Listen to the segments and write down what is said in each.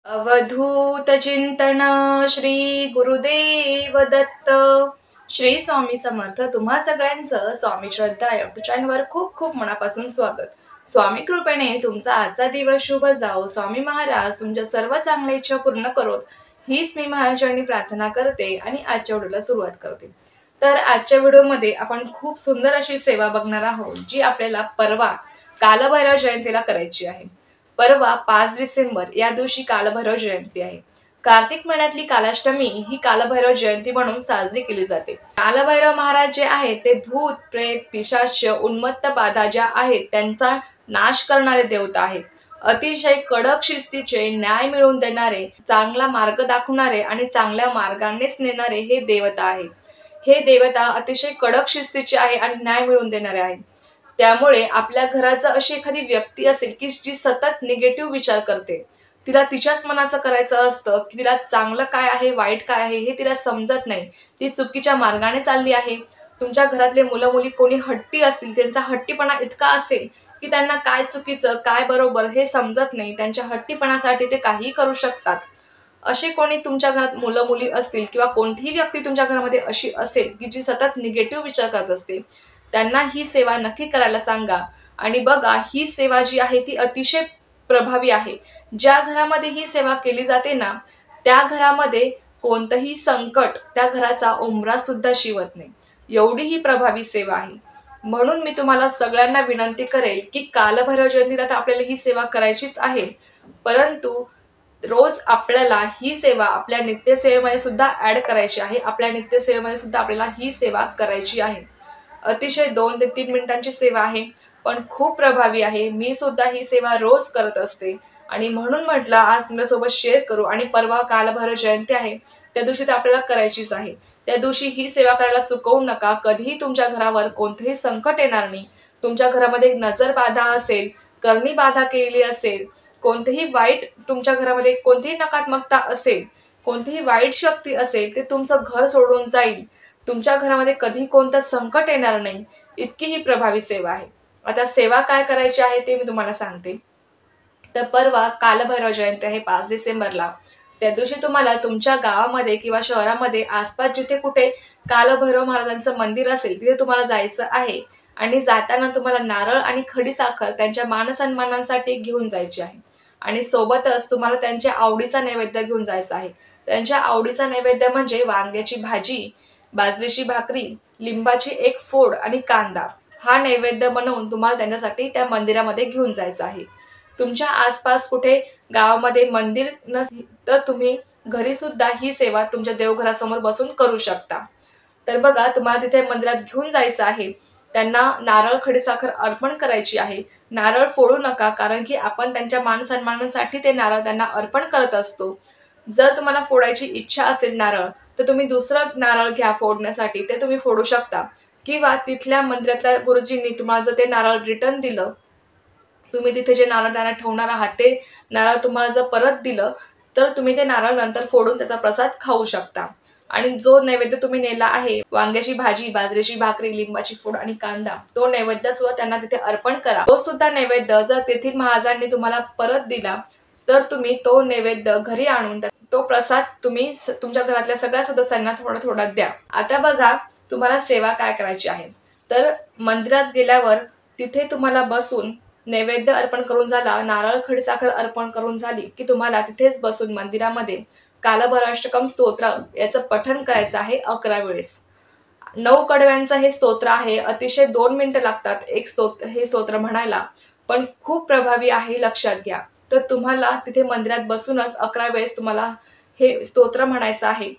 अवधूत चिंतन श्री गुरुदेव दत्त. श्री स्वामी समर्थ. तुम्हा सगळ्यांचं स्वामी श्रद्धा युट्यूब चॅनलवर खूप खूप मनापासून स्वागत. स्वामी कृपेने तुमचा आजचा दिवस शुभ जाओ. स्वामी महाराज तुमच्या सर्व चांगल्या इच्छा पूर्ण करोत हीच मी महाराजांनी प्रार्थना करते आणि आजच्या व्हिडिओला सुरुवात करते. तर आजच्या व्हिडिओमध्ये आपण खूप सुंदर अशी सेवा बघणार आहोत जी आपल्याला परवा कालभैरव जयंतीला करायची आहे. परवा 5 डिसेंबर या दिवशी कालभैरव जयंती आहे. कार्तिक महिन्यातली कालाष्टमी ही कालभैरव जयंती म्हणून साजरी केली जाते. कालभैरव महाराज जे आहेत ते भूत प्रेत पिशाच उन्मत्त बाधा ज्या आहेत त्यांचा नाश करणारे देवता आहेत. अतिशय कडक शिस्तीचे न्याय मिळवून देणारे, चांगला मार्ग दाखवणारे आणि चांगल्या मार्गानेच नेणारे हे देवता आहे. हे देवता अतिशय कडक शिस्तीचे आहे आणि न्याय मिळवून देणारे आहेत. त्यामुळे आपल्या घरात जर अशी एखादी व्यक्ती असेल की जी सतत निगेटिव्ह विचार करते, तिला तिच्याच मनाचं करायचं असतं की तिला चांगलं काय आहे वाईट काय आहे हे तिला समजत नाही, ती चुकीच्या मार्गाने चालली आहे. तुमच्या घरातले मुलं मुली कोणी हट्टी असतील, त्यांचा हट्टीपणा इतका असेल की त्यांना काय चुकीचं काय बरोबर हे समजत नाही, त्यांच्या हट्टीपणासाठी ते काहीही करू शकतात. असे कोणी तुमच्या घरात मुलं मुली असतील किंवा कोणतीही व्यक्ती तुमच्या घरामध्ये अशी असेल की जी सतत निगेटिव्ह विचार करत असते, त्यांना ही सेवा नक्की करायला सांगा. आणि बघा, ही सेवा जी आहे ती अतिशय प्रभावी आहे. ज्या घरामध्ये ही सेवा केली जाते ना, त्या घरामध्ये कोणतंही संकट त्या घराचा उंबरा सुद्धा शिवत नाही. एवढी ही प्रभावी सेवा आहे. म्हणून मी तुम्हाला सगळ्यांना विनंती करेल की कालभैरव जयंतीला तर आपल्याला ही सेवा करायचीच आहे, परंतु रोज आपल्याला ही सेवा आपल्या नित्यसेवेमध्ये सुद्धा ऍड करायची आहे. आपल्या नित्यसेवेमध्ये सुद्धा आपल्याला ही सेवा करायची आहे. अतिशय 2 ते 3 मिनिटांची सेवा आहे, पण खूप प्रभावी आहे. मी सुद्धा ही सेवा रोज करत असते आणि म्हणून म्हटलं आज तुमच्यासोबत शेअर करू. आणि परवा कालभैरव जयंती आहे, त्या दिवशी तर आपल्याला करायचीच आहे. त्या दिवशी ही सेवा करायला चुकवू नका. कधीही तुमच्या घरावर कोणतेही संकट येणार नाही. तुमच्या घरामध्ये नजर बाधा असेल, करणी बाधा केलेली असेल, कोणतेही वाईट तुमच्या घरामध्ये कोणतीही नकारात्मकता असेल, कोणतीही वाईट शक्ती असेल, ते तुमचं घर सोडून जाईल. तुमच्या घरामध्ये कधी कोणतं संकट येणार नाही. इतकी ही प्रभावी सेवा आहे. आता सेवा काय करायची आहे ते मी तुम्हाला सांगते. तर परवा कालभैरव जयंती आहे 5 डिसेंबरला. त्या दिवशी तुम्हाला तुमच्या गावामध्ये किंवा शहरामध्ये आसपास जिथे कुठे कालभैरव महाराजांचं मंदिर असेल तिथे तुम्हाला जायचं आहे. आणि जाताना तुम्हाला नारळ आणि खडीसाखर त्यांच्या मानसन्मानांसाठी घेऊन जायची आहे. आणि सोबतच तुम्हाला त्यांच्या आवडीचा नैवेद्य घेऊन जायचा आहे. त्यांच्या आवडीचा नैवेद्य म्हणजे वांग्याची भाजी, बाजरीची भाकरी, लिंबाची एक फोड आणि कांदा. हा नैवेद्य बनवून तुम्हाला त्यांच्यासाठी त्या मंदिरामध्ये घेऊन जायचं आहे. तुमच्या आसपास कुठे गावामध्ये मंदिर नसेल तर तुम्ही घरी सुद्धा ही सेवा तुमच्या देवघरासमोर बसून करू शकता. तर बघा, तुम्हाला तिथे मंदिरात घेऊन जायचं आहे. त्यांना नारळ खडीसाखर अर्पण करायची आहे. नारळ फोडू नका, कारण की आपण त्यांच्या मान सन्मानासाठी ते नारळ त्यांना अर्पण करत असतो. जर तुम्हाला फोडायची इच्छा असेल नारळ, तर तुम्ही दुसरं नारळ घ्या फोडण्यासाठी, ते तुम्ही फोडू शकता. किंवा तिथल्या मंदिरातल्या गुरुजींनी तुम्हाला जर ते नारळ रिटर्न दिलं, तुम्ही तिथे जे नारळ त्यांना ठेवणार आहात ते नारळ तुम्हाला जर परत दिलं, तर तुम्ही ते नारळ नंतर फोडून त्याचा प्रसाद खाऊ शकता. आणि जो नैवेद्य तुम्ही नेला आहे, वांग्याची भाजी, बाजरीची भाकरी, लिंबाची फोड आणि कांदा, तो नैवेद्य सुद्धा त्यांना तिथे अर्पण करा. तो सुद्धा नैवेद्य जर तेथील महाराजांनी तुम्हाला परत दिला, तर तुम्ही तो नैवेद्य घरी आणून तो प्रसाद तुम्ही तुमच्या घरातल्या सगळ्या सदस्यांना थोडा थोडा द्या. आता बघा, तुम्हाला सेवा काय करायची आहे. तर मंदिरात गेल्यावर तिथे तुम्हाला बसून नैवेद्य अर्पण करून झाला, नारळ खडीसाखर अर्पण करून झाली की तुम्हाला तिथेच बसून मंदिरामध्ये कालभैरवाष्टकम स्तोत्र याचं पठण करायचं आहे 11 वेळेस. 9 कडव्यांचं हे स्तोत्र आहे. अतिशय 2 मिनिटं लागतात हे स्तोत्र म्हणायला, पण खूप प्रभावी आहे, लक्षात घ्या. तर तुम्हाला तिथे मंदिरात बसूनच 11 वेळेस तुम्हाला हे स्तोत्र म्हणायचं आहे.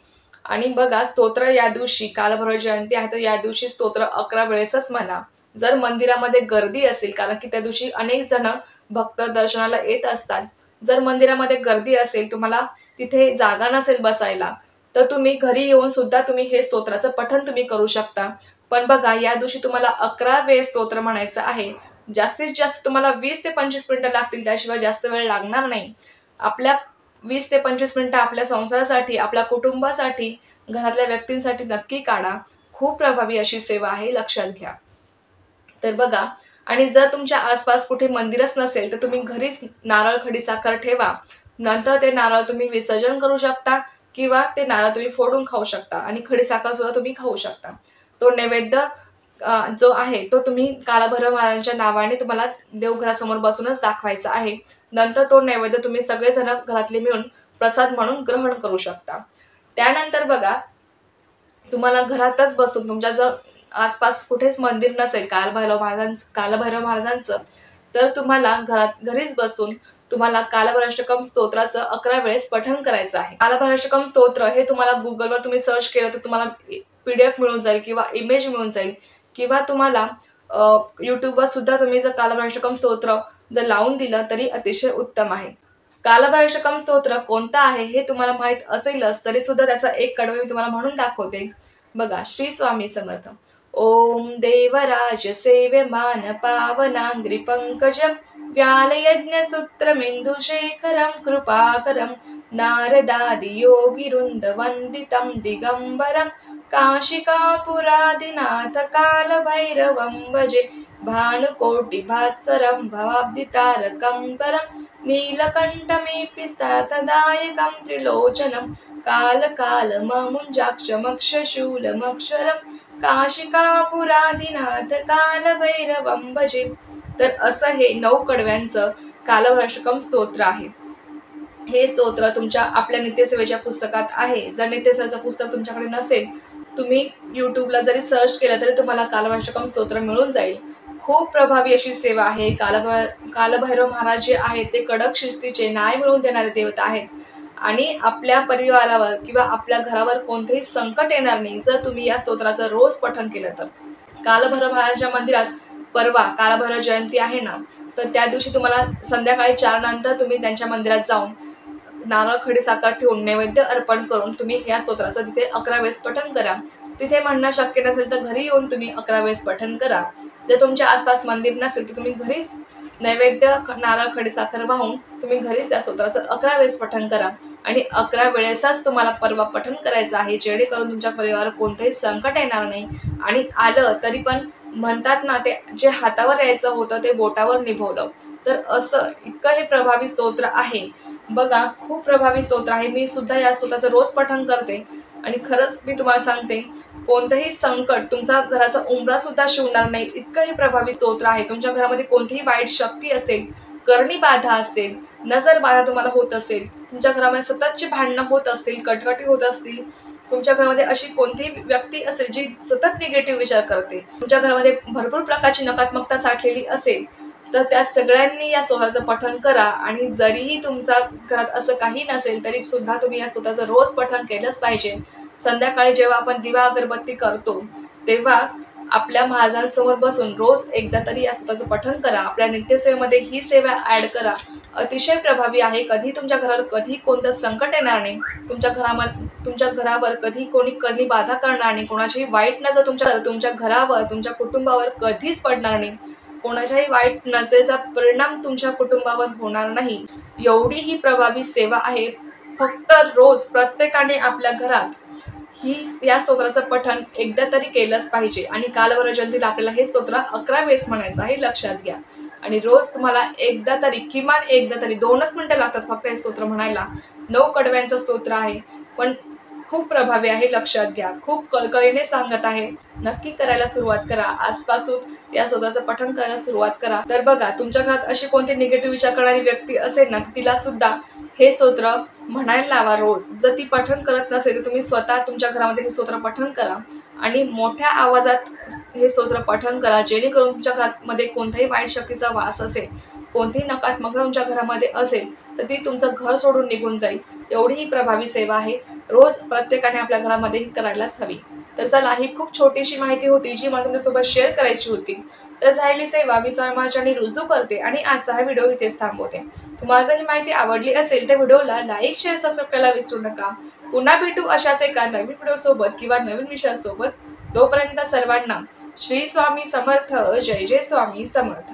आणि बघा, स्तोत्र या दिवशी कालभैरव जयंती आहे तर या दिवशी स्तोत्र 11 वेळेसच म्हणा. जर मंदिरामध्ये गर्दी असेल, कारण की त्या दिवशी अनेक जण भक्त दर्शनाला येत असतात, जर मंदिरामध्ये गर्दी असेल, तुम्हाला तिथे जागा नसेल बसायला, तर तुम्ही घरी येऊन सुद्धा तुम्ही हे स्तोत्राचं पठण तुम्ही करू शकता. पण बघा, या दिवशी तुम्हाला 11 वेळेस स्तोत्र म्हणायचं आहे. जास्तीत जास्त तुम्हाला 20 ते 25 मिनिटं लागतील, त्याशिवाय जास्त वेळ लागणार नाही. आपल्या 20 ते 25 मिनिटं आपल्या संसारासाठी, आपल्या कुटुंबासाठी, घरातल्या व्यक्तींसाठी नक्की काढा. खूप प्रभावी अशी सेवा आहे, लक्षात घ्या. तर बघा, आणि जर तुमच्या आसपास कुठे मंदिरच नसेल तर तुम्ही घरीच नारळ खडीसाखर ठेवा. नंतर ते नारळ तुम्ही विसर्जन करू शकता किंवा ते नारळ तुम्ही फोडून खाऊ शकता आणि खडीसाखर सुद्धा तुम्ही खाऊ शकता. तो नैवेद्य जो आहे तो तुम्ही कालभैरव महाराजांच्या नावाने तुम्हाला देवघरासमोर बसूनच दाखवायचा आहे. नंतर तो नैवेद्य तुम्ही सगळेजण घरातले मिळून प्रसाद म्हणून ग्रहण करू शकता. त्यानंतर बघा, तुम्हाला घरातच बसून तुमच्या जर आसपास कुठेच मंदिर नसेल कालभैरव महाराजांचं, तर तुम्हाला घरीच बसून तुम्हाला कालभैरवाष्टकम स्तोत्राचं 11 वेळेस पठण करायचं आहे. कालभैरवाष्टकम स्तोत्र हे तुम्हाला गुगलवर तुम्ही सर्च केलं तर तुम्हाला PDF मिळून जाईल किंवा इमेज मिळून जाईल किंवा तुम्हाला यूट्यूबवर सुद्धा तुम्ही जर कालभैरवाष्टकम स्तोत्र जर लावून दिलं तरी अतिशय उत्तम आहे. कालभैरवाष्टकम स्तोत्र कोणता आहे हे तुम्हाला माहित असेलच तरी सुद्धा त्याचा एक कडवे मी तुम्हाला म्हणून दाखवते. बघा, श्री स्वामी समर्थ. ओम देवराज सेव्यमान पावनांग्रि पंकजं व्यालयज्ञसूत्रमिन्दुशेखरं कृपाकरं नारदादि योगिवृन्दवन्दितं दिगम्बरं काशिकापुरादिनाथ कालभैरवं भजे भानुकोटिभास्वरं भवाब्धितारकं परं नीलकण्ठमेऽपिस्तार्थदायकं त्रिलोचनं कालकालममुञ्जाक्षमक्षशूलमक्षरं काशिकापुरादिनाथ कालभैरवं भजे. तर असं हे 9 कडव्यांचं कालभैरवाष्टकम स्तोत्र आहे. हे स्तोत्र तुमच्या आपल्या नित्यसेवेच्या पुस्तकात आहे. जर नित्यसेवेचं पुस्तक तुमच्याकडे नसेल, तुम्ही यूट्यूबला जरी सर्च केलं तरी तुम्हाला कालभैरवाष्टकम स्तोत्र मिळून जाईल. खूप प्रभावी अशी सेवा आहे. कालभैरव महाराज जे आहेत ते कडक शिस्तीचे, न्याय मिळवून देणारे देवता आहेत आणि आपल्या परिवारावर किंवा आपल्या घरावर कोणतेही संकट येणार नाही जर तुम्ही या स्तोत्राचं रोज पठण केलं तर. कालभैरव महाराजांच्या मंदिरात परवा कालभैरव जयंती आहे ना, तर त्या दिवशी तुम्हाला संध्याकाळी 4 नंतर तुम्ही त्यांच्या मंदिरात जाऊन नारळ खडीसाखर ठेवून नैवेद्य अर्पण करून तुम्ही या स्तोत्राचं तिथे 11 वेळेस पठण करा. तिथे म्हणणं शक्य नसेल तर घरी येऊन तुम्ही 11 वेळेस पठण करा. जर तुमच्या आसपास मंदिर नसेल तर तुम्ही घरीच नैवेद्य नारळ खडीसाखर वाहून तुम्ही घरीच या स्तोत्राचं 11 वेळेस पठण करा आणि 11 वेळेसच तुम्हाला परवा पठण करायचं आहे, जेणेकरून तुमच्या परिवारावर कोणतंही संकट येणार नाही आणि आलं तरी पण म्हणतात ना, ते जे हातावर यायचं होतं ते बोटावर निभवलं. तर असं इतकं हे प्रभावी स्तोत्र आहे. बघा, खूप प्रभावी स्तोत्र आहे. मी सुद्धा या स्तोत्राचं रोज पठण करते आणि खरंच मी तुम्हाला सांगते, कोणतंही संकट तुमचा घराचा उंबरा सुद्धा शिवणार नाही, इतकं हे प्रभावी स्तोत्र आहे. तुमच्या घरामध्ये कोणतीही वाईट शक्ती असेल, करणी बाधा असेल, नजर बाधा तुम्हाला होत असेल, तुमच्या घरामध्ये सततची भांडणं होत असतील, कटकटी होत असतील, तुमच्या घरामध्ये अशी कोणतीही व्यक्ती असेल जी सतत निगेटिव्ह विचार करते, तुमच्या घरामध्ये भरपूर प्रकारची नकारात्मकता साठलेली असेल, तर त्या सगळ्यांनी या स्तोत्राचं पठण करा. आणि जरीही तुमच्या घरात असं काही नसेल तरी सुद्धा तुम्ही या स्तोत्राचं रोज पठण केलंच पाहिजे. संध्याकाळी जेव्हा आपण दिवा अगरबत्ती करतो तेव्हा आपल्या महाराजांसमोर बसून रोज एकदा तरी या स्तोत्राचं पठण करा. आपल्या नित्यसेवेमध्ये ही सेवा ॲड करा. अतिशय प्रभावी आहे. कधी तुमच्या घरावर कधी कोणतं संकट येणार नाही, तुमच्या घरावर कधी कोणी करणी बाधा करणार नाही, कोणाचीही वाईट नजर तुमच्या घरावर, तुमच्या कुटुंबावर कधीच पडणार नाही, कोणाच्याही वाईट नजरेचा परिणाम तुमच्या कुटुंबावर होणार नाही. एवढी ही प्रभावी सेवा आहे. फक्त रोज प्रत्येकाने आपल्या घरात या स्तोत्राचं पठण एकदा तरी केलंच पाहिजे आणि कालभैरव जयंतीला आपल्याला हे स्तोत्र 11 वेळेस म्हणायचं आहे, लक्षात घ्या. आणि रोज तुम्हाला एकदा तरी, किमान एकदा तरी, 2च मिनिटं लागतात फक्त हे स्तोत्र म्हणायला. 9 कडव्यांचं स्तोत्र आहे पण खूप प्रभावी आहे, लक्षात घ्या. खूप कळकळीने सांगत आहे. नक्की करायला सुरुवात करा. आजपासून या स्तोत्राचं पठण करायला सुरुवात करा. तर बघा, तुमच्या घरात अशी कोणती निगेटिव्ह विचार करणारी व्यक्ती असेल ना, तिला सुद्धा हे स्तोत्र म्हणायला लावा रोज. जर ती पठण करत नसेल तर तुम्ही स्वतः तुमच्या घरामध्ये हे स्तोत्र पठण करा आणि मोठ्या आवाजात हे स्तोत्र पठण करा, जेणेकरून तुमच्या घरामध्ये कोणत्याही वाईट शक्तीचा वास असेल, कोणतीही नकारात्मकता तुमच्या घरामध्ये असेल तर ती तुमचं घर सोडून निघून जाईल. एवढी ही प्रभावी सेवा आहे. रोज प्रत्येकाने आपल्या घरामध्ये ही करायलाच हवी. तर चला, ही खूप छोटीशी माहिती होती जी मला तुमच्यासोबत शेअर करायची होती. तर झालेली सेवा मी स्वामी महाराजांनी रुजू करते आणि आजचा हा व्हिडिओ इथेच थांबवते. तुम्हाला जर ही माहिती आवडली असेल तर व्हिडिओला लाईक, शेअर, सबस्क्राईब करायला विसरू नका. पुन्हा भेटू अशाच एका नवीन व्हिडिओसोबत किंवा नवीन विषयासोबत. तोपर्यंत सर्वांना श्री स्वामी समर्थ. जय जय स्वामी समर्थ.